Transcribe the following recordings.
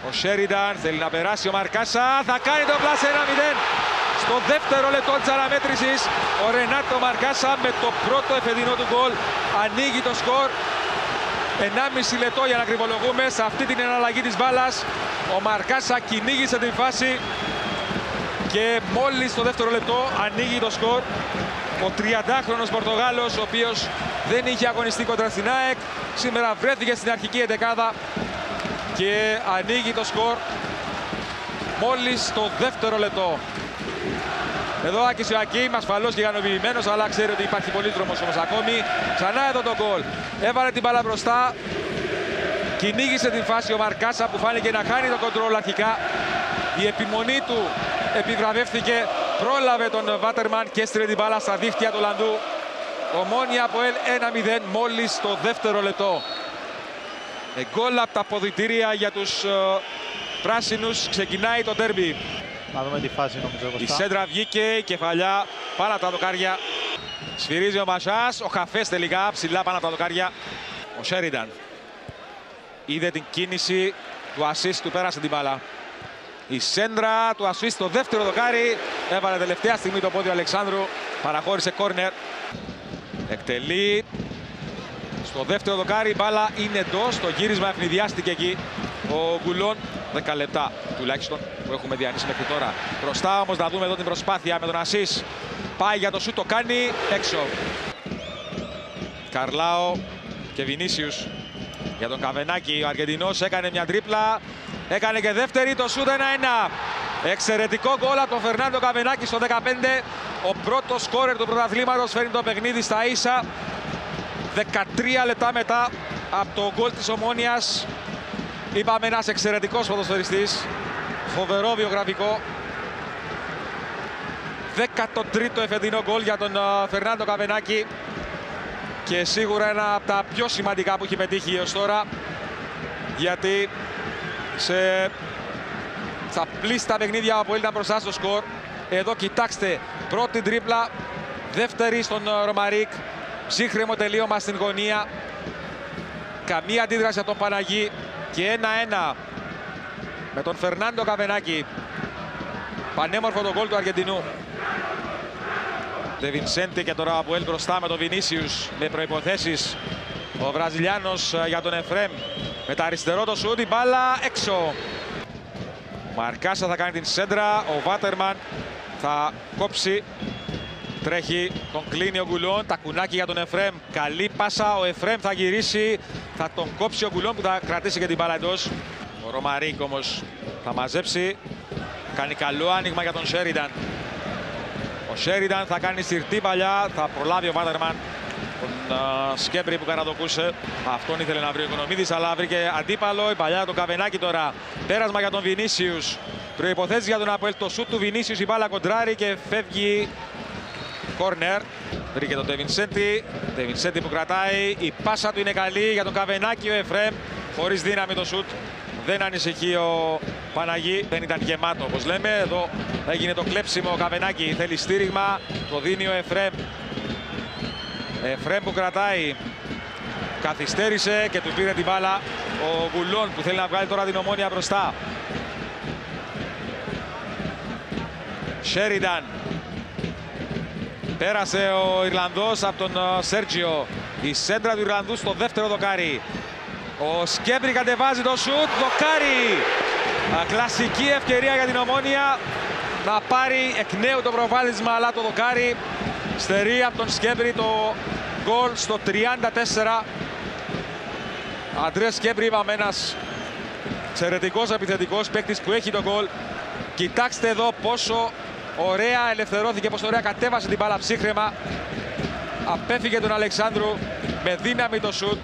Ο Σέρινταν θέλει να περάσει, ο Μαρκάσα θα κάνει το πλάς 1-0. Στο δεύτερο λεπτό της αναμέτρησης, ο Ρενάτο Μαρκάσα με το πρώτο εφεδινό του γκολ ανοίγει το σκορ. 1,5 λεπτό για να κρυβολογούμε σε αυτή την εναλλαγή της μπάλας. Ο Μαρκάσα κυνήγησε την φάση και μόλις στο δεύτερο λεπτό ανοίγει το σκορ. Ο 30χρονος Πορτογάλος, ο οποίος δεν είχε αγωνιστεί κοντρα στην ΑΕΚ, σήμερα βρέθηκε στην αρχική εντεκάδα και ανοίγει το σκορ μόλις στο δεύτερο λεπτό. Εδώ Άκης Ιωακίμ, ασφαλώς και ικανοποιημένος, αλλά ξέρει ότι υπάρχει πολύ δρόμος όμως ακόμη. Ξανά εδώ το γκολ. Έβαλε την μπάλα μπροστά. Κυνήγησε την φάση ο Μαρκάσα που φάνηκε να χάνει το κοντρόλ αρχικά. Η επιμονή του επιβραβεύτηκε. Πρόλαβε τον Βάτερμαν και έστειλε την μπάλα στα δίχτυα του Ολλανδού. Ομόνοια από ΕΛ 1-0 μόλις στο δεύτερο λεπτό. Γκολ από τα αποδυτήρια για τους πράσινους. Ξεκινάει το ντέρμπι. Να δούμε τη φάση νομίζω. Η σέντρα βγήκε, η κεφαλιά πάνω από τα δοκάρια. Σφυρίζει ο Μασάς, ο Χαφές τελικά ψηλά πάνω από τα δοκάρια. Ο Σέρινταν είδε την κίνηση του ασίστ, του πέρασε την μπάλα. Η σέντρα του ασίστ στο δεύτερο δοκάρι. Έβαλε τελευταία στιγμή το πόδι ο Αλεξάνδρου. Παραχώρησε κόρνερ. Εκτελεί. Στο δεύτερο δοκάρι η μπάλα είναι εντός. Το γύρισμα ευνηδιάστηκε εκεί ο Γκουλόν. 10 λεπτά τουλάχιστον που έχουμε διανύσει μέχρι τώρα. Μπροστά όμως να δούμε εδώ την προσπάθεια με τον Ασίς. Πάει για το σούτ, το κάνει έξω. Καρλάο και Βινίσιους για τον Καβενάκη. Ο Αργεντινός έκανε μια τρίπλα. Έκανε και δεύτερη, το σούτ 1-1. Εξαιρετικό γκολ από τον Φερνάντο Καβενάκη στο 15. Ο πρώτος σκόρερ του πρωταθλήματος φέρνει το παιχνίδι στα ίσα. 13 λεπτά μετά από το γκολ της Ομόνοιας. Είπαμε ένας εξαιρετικός ποδοσφαιριστής. Φοβερό βιογραφικό. 13ο εφετινό γκολ για τον Φερνάντο Καβενάκη. Και σίγουρα ένα από τα πιο σημαντικά που έχει πετύχει έως τώρα. Γιατί στα πλήστα παιχνίδια που ήταν μπροστά στο σκορ. Εδώ κοιτάξτε, πρώτη τρίπλα, δεύτερη στον Ρωμαρίκ. Ψύχρεμο τελείωμα στην γωνία. Καμία αντίδραση από τον Παναγί. Και 1-1 με τον Φερνάντο Καβενάκη. Πανέμορφο το γκολ του Αργεντινού. Ντε Βινσέντε και τώρα από ΕΛ μπροστά με τον Βινίσιους με προϋποθέσεις. Ο Βραζιλιάνος για τον Εφρέμ. Με τα αριστερό το σούτ, η μπάλα έξω. Μαρκάσα θα κάνει την σέντρα. Ο Βάτερμαν θα κόψει. Τρέχει, τον κλείνει ο Γκουλόν. Τακουνάκι για τον Εφρέμ. Καλή πάσα. Ο Εφρέμ θα γυρίσει. Θα τον κόψει ο Γκουλόν που θα κρατήσει και την μπάλα εντός. Ο Ρωμαρίκ όμως θα μαζέψει. Κάνει καλό άνοιγμα για τον Σέρινταν. Ο Σέρινταν θα κάνει συρτή παλιά. Θα προλάβει ο Βάτερμαν τον Σκέμπρι που καραδοκούσε. Αυτόν ήθελε να βρει ο Οικονομίδης, αλλά βρήκε αντίπαλο. Η παλιά τον Καβενάκη τώρα. Πέρασμα για τον Βινίσιους. Προϋποθέσεις για τον Αποέλ. Το σούτ του Βινίσιους. Η μπάλα κοντράρει και φεύγει. Κόρνερ. Βρήκε τον Ντε Βινσέντε που κρατάει. Η πάσα του είναι καλή για τον Καβενάκη. Ο Εφρέμ χωρίς δύναμη το σούτ. Δεν ανησυχεί ο Παναγί. Δεν ήταν γεμάτο όπως λέμε. Εδώ έγινε το κλέψιμο. Ο Καβενάκη θέλει στήριγμα. Το δίνει ο Εφρέμ. Εφρέμ που κρατάει. Καθυστέρησε και του πήρε την μπάλα ο Γκουλόν που θέλει να βγάλει τώρα την Ομόνοια μπροστά. Σέρινταν. Πέρασε ο Ιρλανδός από τον Σέρτζιο. Η σέντρα του Ιρλανδού στο δεύτερο δοκάρι. Ο Σκέμπρι κατεβάζει το σούτ. Δοκάρι. Κλασική ευκαιρία για την Ομόνοια να πάρει εκ νέου το προβάδισμα, αλλά το δοκάρι στερεί από τον Σκέμπρι το γκολ στο 34. Αντρές Σκέμπρι, είπαμε, ένας εξαιρετικός επιθετικός παίκτης που έχει το γκολ. Κοιτάξτε εδώ πόσο ωραία ελευθερώθηκε, πόσο ωραία κατέβασε την μπάλα ψύχρεμα. Απέφυγε τον Αλεξάνδρου με δύναμη το σούτ.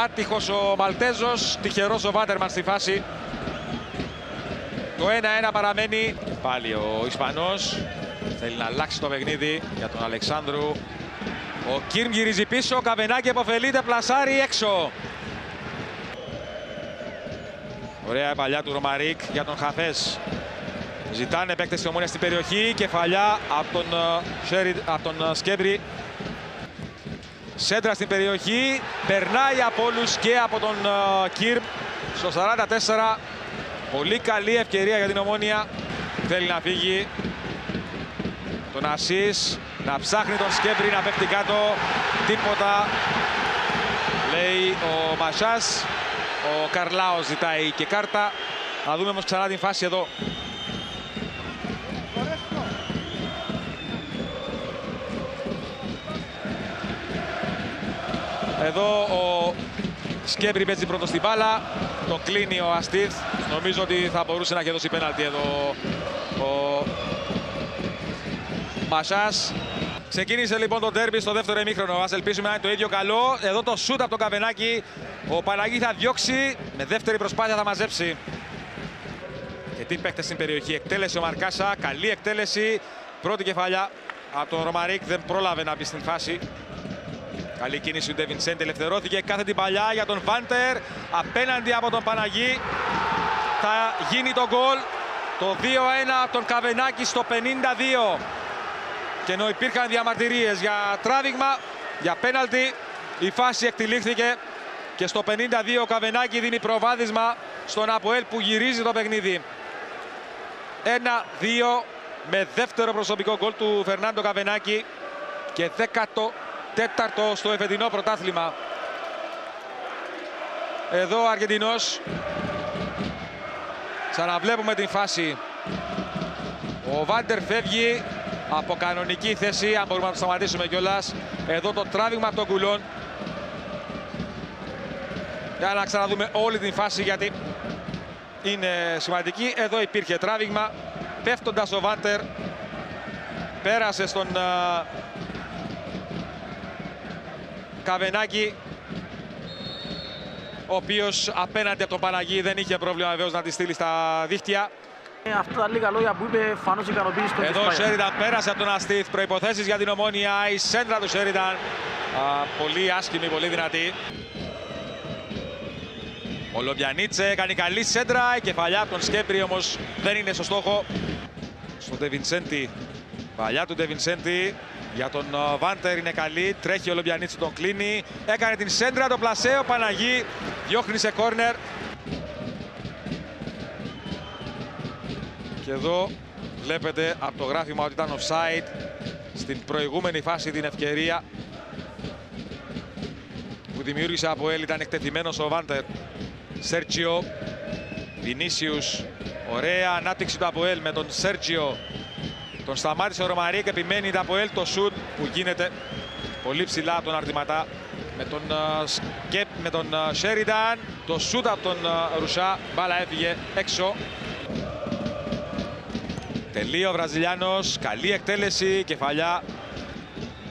Άτυχος ο Μαλτέζος, τυχερός ο Βάτερμαν στη φάση. Το 1-1 παραμένει. Πάλι ο Ισπανός θέλει να αλλάξει το παιχνίδι για τον Αλεξάνδρου. Ο Κίρμ γυρίζει πίσω, Καβενάκη επωφελείται, πλασάρει έξω. Ωραία παλιά του Ρωμαρίκ για τον Χαφές. Ζητάνε παίκτες της Ομόνοιας στην περιοχή. Κεφαλιά από τον Σκέμπρι. Σέντρα στην περιοχή, περνάει από όλους και από τον Κιρμ στο 44. Πολύ καλή ευκαιρία για την Ομόνοια. Θέλει να φύγει. Τον Ασίς να ψάχνει τον Σκέμπρη να πέφτει κάτω. Τίποτα, λέει ο Μασάς. Ο Καρλάο ζητάει και κάρτα. Να δούμε όμως ξανά την φάση εδώ. Εδώ ο Σκέμπρη παίζει πρώτο στην μπάλα. Τον κλείνει ο Αστίθ. Νομίζω ότι θα μπορούσε να έχει δώσει πέναλτι εδώ ο Μασάς. Ξεκίνησε λοιπόν το ντέρμπι στο δεύτερο ημίχρονο. Ας ελπίσουμε να είναι το ίδιο καλό. Εδώ το σούτ από τον Καβενάκη. Ο Παναγί θα διώξει. Με δεύτερη προσπάθεια θα μαζέψει. Και τι παίκτες στην περιοχή. Εκτέλεση ο Μαρκάσα. Καλή εκτέλεση. Πρώτη κεφαλιά από τον Ρωμαρίκ. Δεν πρόλαβε να μπει στην φάση. Καλή κίνηση του Ντεβινσέντη. Ελευθερώθηκε. Κάθε την παλιά για τον Βάντερ. Απέναντι από τον Παναγί. Θα γίνει το γκολ. Το 2-1 από τον Καβενάκη στο 52. Και ενώ υπήρχαν διαμαρτυρίες για τράβηγμα, για πέναλτι, η φάση εκτυλίχθηκε και στο 52 ο Καβενάκη δίνει προβάδισμα στον Αποέλ που γυρίζει το παιχνίδι. 1-2 με δεύτερο προσωπικό γκολ του Φερνάντο Καβενάκη και 14ο στο εφετινό πρωτάθλημα. Εδώ ο Αργεντινός. Ξαναβλέπουμε την φάση. Ο Βάντερ φεύγει από κανονική θέση, αν μπορούμε να το σταματήσουμε κιόλας. Εδώ το τράβηγμα από τον Κουλόν. Για να ξαναδούμε όλη την φάση γιατί είναι σημαντική. Εδώ υπήρχε τράβηγμα. Πέφτοντας ο Βάντερ πέρασε στον Καβενάκη, ο οποίος απέναντι από τον Παναγί δεν είχε πρόβλημα βεβαίως να τη στείλει στα δίχτυα. Αυτά τα λίγα λόγια που είπε φανώς ικανοποίηση του. Εδώ ο Σέριταν πέρασε από τον Αστίθ. Προϋποθέσεις για την Ομόνοια. Η σέντρα του Σέριταν. Πολύ άσχημη, πολύ δυνατή. Ο Λομπιανίτσε κάνει καλή σέντρα. Η κεφαλιά από τον Σκέμπρη όμως δεν είναι στο στόχο. Στον Ντεβινσέντη. Παλιά του Ντεβινσέντη. Για τον Βάντερ είναι καλή. Τρέχει ο Λομπιανίτσε, τον κλείνει. Έκανε την σέντρα, το πλασέ. Ο Παναγί διώχνει σε κόρνερ. Και εδώ βλέπετε από το γράφημα ότι ήταν offside στην προηγούμενη φάση την ευκαιρία που δημιούργησε από Αποέλ. Ήταν εκτεθειμένος ο Βάντερ. Σέρτζιο, Βινίσιους, ωραία ανάπτυξη του Αποέλ με τον Σέρτζιο. Τον σταμάτησε ο Ρωμαρίκ, επιμένει το Αποέλ, το σουτ που γίνεται πολύ ψηλά από τον Αρτηματά με τον Σέριταν. Το σουτ από τον Ρουσά, μπάλα έφυγε έξω. Τελείω ο Βραζιλιάνος, καλή εκτέλεση, κεφαλιά.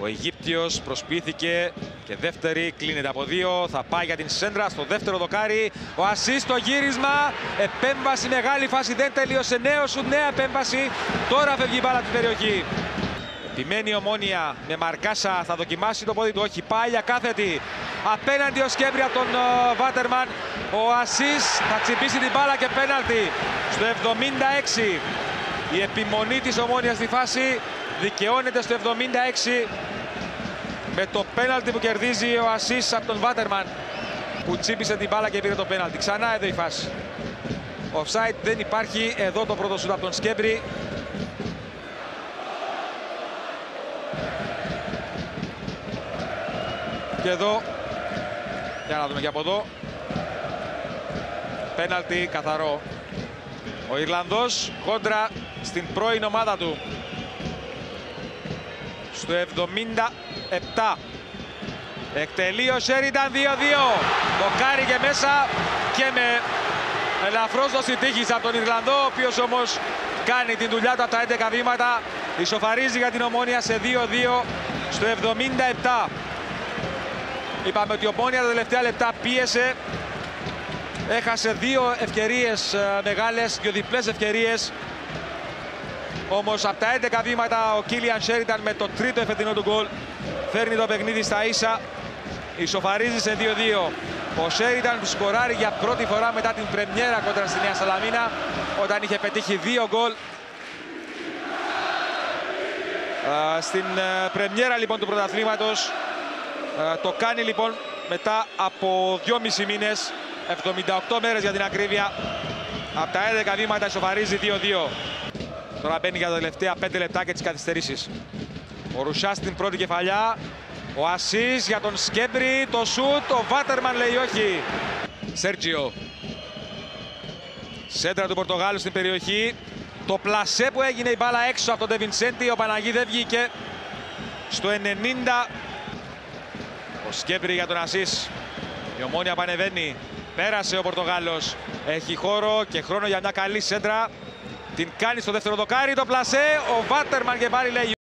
Ο Αιγύπτιος προσποιήθηκε και δεύτερη, κλείνεται από δύο. Θα πάει για την σέντρα στο δεύτερο δοκάρι. Ο Ασίς στο γύρισμα, επέμβαση, μεγάλη φάση, δεν τελείωσε. Νέο σουτ, νέα επέμβαση. Τώρα φεύγει η μπάλα από την περιοχή. Επιμένει η Ομόνοια με Μαρκάσα, θα δοκιμάσει το πόδι του, όχι, πάει για κάθετη. Απέναντι ο Σκέμπρη από τον Βάτερμαν. Ο Ασίς θα τσιμπήσει την μπάλα και πέναλτι στο 76. Η επιμονή της Ομόνοιας στη φάση δικαιώνεται στο 76 με το πέναλτι που κερδίζει ο Ασίς από τον Βάτερμαν που τσίπησε την μπάλα και πήρε το πέναλτι. Ξανά εδώ η φάση. Offside δεν υπάρχει. Εδώ το πρώτο σούτ από τον Σκέμπρη. Και εδώ, για να δούμε και από εδώ, πέναλτι καθαρό. Ο Ιρλανδός κόντρα στην πρώην ομάδα του. Στο 77. Εκτελεί ο Σέριταν 2-2. Το κάρει και μέσα και με ελαφρώς δόση τύχης από τον Ιρλανδό, ο οποίος όμως κάνει την δουλειά του από τα 11 βήματα. Ισοφαρίζει για την Ομόνοια σε 2-2 στο 77. Είπαμε ότι η Ομόνοια τα τελευταία λεπτά πίεσε. Έχασε δύο ευκαιρίες μεγάλες, δύο διπλές ευκαιρίες. Όμως από τα 11 βήματα ο Κίλιαν Σέριταν με το τρίτο εφετινό του γκολ φέρνει το παιχνίδι στα ίσα. Ισοφαρίζει σε 2-2. Ο Σέριταν που σκοράρει για πρώτη φορά μετά την πρεμιέρα κόντρα στη Νέα Σαλαμίνα, όταν είχε πετύχει 2 γκολ. Στην πρεμιέρα λοιπόν του πρωταθλήματος Το κάνει λοιπόν μετά από 2,5 μήνες, 78 μέρες για την ακρίβεια. Από τα 11 βήματα ισοφαρίζει 2-2. Τώρα μπαίνει για τα τελευταία 5 λεπτά και τις καθυστερήσεις. Ο Ρουσάς στην πρώτη κεφαλιά. Ο Ασίς για τον Σκέμπρι. Το σουτ. Ο Βάτερμαν λέει όχι. Σέρτζιο. Σέντρα του Πορτογάλου στην περιοχή. Το πλασέ που έγινε, η μπάλα έξω από τον Ντε Βινσέντι. Ο Παναγί δεν βγήκε. Στο 90. Ο Σκέμπρι για τον Ασίς. Η Ομόνοια πανεβαίνει. Πέρασε ο Πορτογάλος. Έχει χώρο και χρόνο για μια καλή σέντρα. Την κάνει στο δεύτερο δοκάρι. Το πλασέ. Ο Βάτερμαν και πάλι λέει